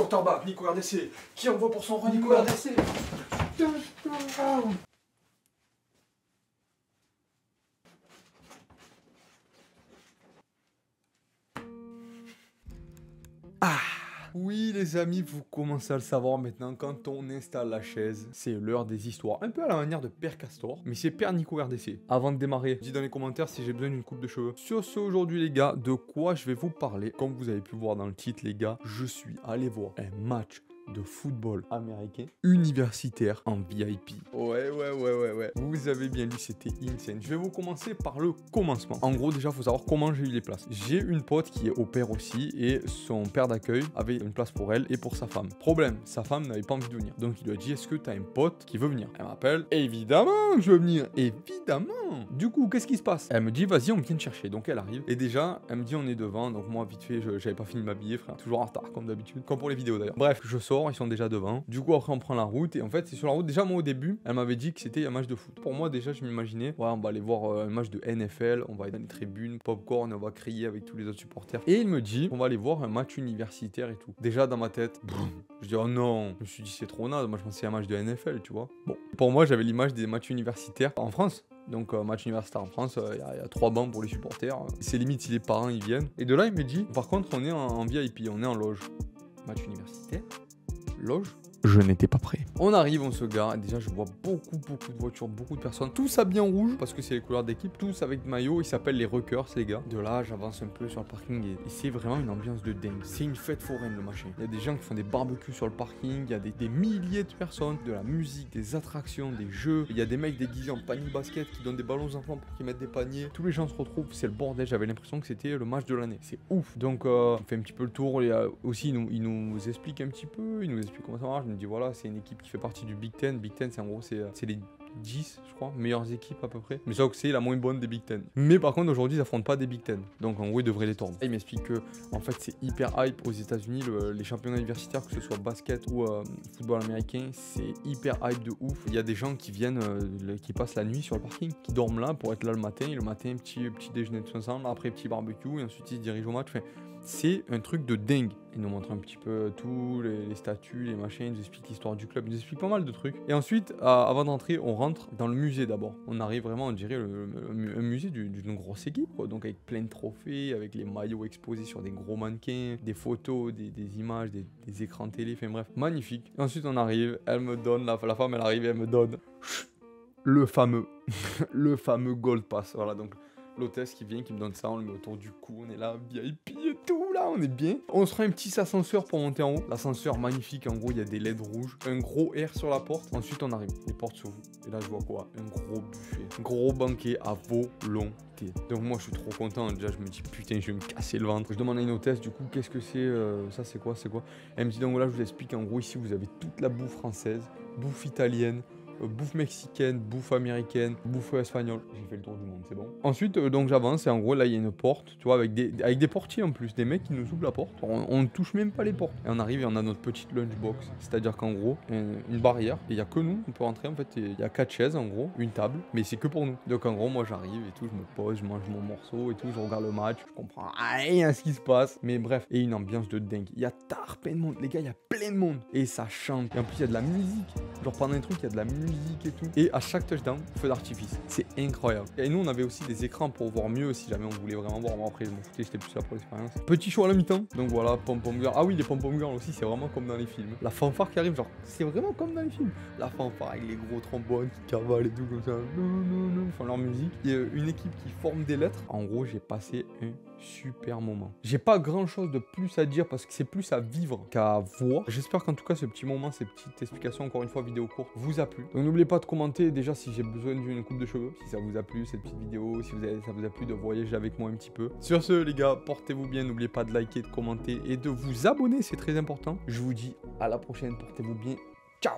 quarterback, Nico RDC. Qui envoie pour son rang, Nico RDC. Ah! Oui les amis, vous commencez à le savoir maintenant, quand on installe la chaise, c'est l'heure des histoires. Un peu à la manière de Père Castor, mais c'est Père Nico RDC. Avant de démarrer, dites dans les commentaires si j'ai besoin d'une coupe de cheveux. Sur ce aujourd'hui les gars, de quoi je vais vous parler? Comme vous avez pu voir dans le titre les gars, je suis allé voir un match de football américain universitaire en VIP. Ouais. Vous avez bien lu, c'était insane. Je vais vous commencer par le commencement. En gros, déjà, il faut savoir comment j'ai eu les places. J'ai une pote qui est au père aussi et son père d'accueil avait une place pour elle et pour sa femme. Problème, sa femme n'avait pas envie de venir. Donc il lui a dit, est-ce que tu as un pote qui veut venir? Elle m'appelle, évidemment que je veux venir, évidemment. Du coup, qu'est-ce qui se passe? Elle me dit, vas-y, on vient te chercher. Donc elle arrive et déjà, elle me dit, on est devant. Donc moi, vite fait, j'avais pas fini de m'habiller, frère. Toujours en retard, comme d'habitude. Comme pour les vidéos d'ailleurs. Bref, je sors. Ils sont déjà devant. Du coup, après, on prend la route. Et en fait, c'est sur la route. Déjà, moi, au début, elle m'avait dit que c'était un match de foot. Pour moi, déjà, je m'imaginais, ouais, on va aller voir un match de NFL. On va aller dans les tribunes, popcorn, on va crier avec tous les autres supporters. Et il me dit, on va aller voir un match universitaire et tout. Déjà, dans ma tête, je dis, oh non. Je me suis dit, c'est trop naze. Moi, je pensais à un match de NFL, tu vois. Bon, pour moi, j'avais l'image des matchs universitaires en France. Donc match universitaire en France, il y a 3 bancs pour les supporters. C'est limite si les parents ils viennent. Et de là, il me dit, par contre, on est en VIP, on est en loge. Match universitaire. Loge? Je n'étais pas prêt. On arrive, on se gare, et déjà je vois beaucoup de voitures, beaucoup de personnes, tous habillés en rouge, parce que c'est les couleurs d'équipe, tous avec maillot, ils s'appellent les Ruckers les gars. De là, j'avance un peu sur le parking, et c'est vraiment une ambiance de dingue. C'est une fête foraine le machin. Il y a des gens qui font des barbecues sur le parking, il y a des milliers de personnes, de la musique, des attractions, des jeux, il y a des mecs déguisés en panier basket qui donnent des ballons aux enfants pour qu'ils mettent des paniers. Tous les gens se retrouvent, c'est le bordel, j'avais l'impression que c'était le match de l'année. C'est ouf. Donc on fait un petit peu le tour, et aussi il nous explique un petit peu, il nous explique comment ça marche, il nous dit voilà, c'est une équipe qui fait partie du Big Ten. Big Ten, c'est en gros, c'est les 10, je crois, meilleures équipes à peu près. Mais ça, c'est la moins bonne des Big Ten. Mais par contre, aujourd'hui, ils affrontent pas des Big Ten. Donc en gros, ils devraient les tordre. Et il m'explique que, en fait, c'est hyper hype aux États-Unis. Les championnats universitaires, que ce soit basket ou football américain, c'est hyper hype de ouf. Il y a des gens qui viennent, qui passent la nuit sur le parking, qui dorment là pour être là le matin. Et le matin, petit déjeuner de ensemble, après petit barbecue, et ensuite ils se dirigent au match. Enfin, c'est un truc de dingue. Il nous montre un petit peu tous les statuts, les machins, il nous explique l'histoire du club, il nous explique pas mal de trucs. Et ensuite, avant d'entrer, on rentre dans le musée d'abord. On arrive vraiment, on dirait, un musée d'une grosse équipe, quoi. Donc avec plein de trophées, avec les maillots exposés sur des gros mannequins, des photos, des images, des écrans télé, enfin bref, magnifique. Et ensuite, on arrive, elle me donne, la femme, elle arrive et elle me donne le fameux Gold Pass. Voilà, donc l'hôtesse qui vient, qui me donne ça, on le met autour du cou, on est là, VIP et tout, là, on est bien. On se fera un petit ascenseur pour monter en haut. L'ascenseur magnifique, en gros, il y a des LED rouges, un gros R sur la porte. Ensuite, on arrive, les portes s'ouvrent. Et là, je vois quoi? Un gros buffet, un gros banquet à volonté. Donc moi, je suis trop content. Déjà, je me dis, putain, je vais me casser le ventre. Je demande à une hôtesse, du coup, qu'est-ce que c'est? Ça, c'est quoi? Elle me dit, donc là, je vous explique, en gros, ici, vous avez toute la bouffe française, bouffe italienne, bouffe mexicaine, bouffe américaine, bouffe espagnole. J'ai fait le tour du monde, c'est bon. Ensuite, donc j'avance et en gros, là, il y a une porte, tu vois, avec des portiers en plus, des mecs qui nous ouvrent la porte. On ne touche même pas les portes. Et on arrive et on a notre petite lunchbox. C'est-à-dire qu'en gros, une barrière, et il n'y a que nous, on peut rentrer en fait. Il y a 4 chaises en gros, une table, mais c'est que pour nous. Donc en gros, moi j'arrive et tout, je me pose, je mange mon morceau et tout, je regarde le match, je comprends rien à ce qui se passe. Mais bref, et une ambiance de dingue. Il y a plein de monde, les gars, il y a plein de monde. Et ça chante. Et en plus, il y a de la musique. Genre pendant un truc, il y a de la musique et tout. Et à chaque touchdown, feu d'artifice. C'est incroyable. Et nous, on avait aussi des écrans pour voir mieux si jamais on voulait vraiment voir. Bon, après, je m'en foutais, j'étais plus là pour l'expérience. Petit show à la mi-temps. Donc voilà, pom-pom girl. Ah oui, les pom-pom girls aussi, c'est vraiment comme dans les films. La fanfare qui arrive, genre, c'est vraiment comme dans les films. La fanfare avec les gros trombones qui cavalent et tout comme ça. Ils font leur musique. Il y a une équipe qui forme des lettres. En gros, j'ai passé un super moment. J'ai pas grand chose de plus à dire parce que c'est plus à vivre qu'à voir. J'espère qu'en tout cas ce petit moment, ces petites explications, encore une fois vidéo courte, vous a plu. Donc n'oubliez pas de commenter déjà si j'ai besoin d'une coupe de cheveux, si ça vous a plu cette petite vidéo, si ça vous a plu de voyager avec moi un petit peu. Sur ce les gars, portez-vous bien, n'oubliez pas de liker, de commenter et de vous abonner, c'est très important. Je vous dis à la prochaine, portez-vous bien, ciao.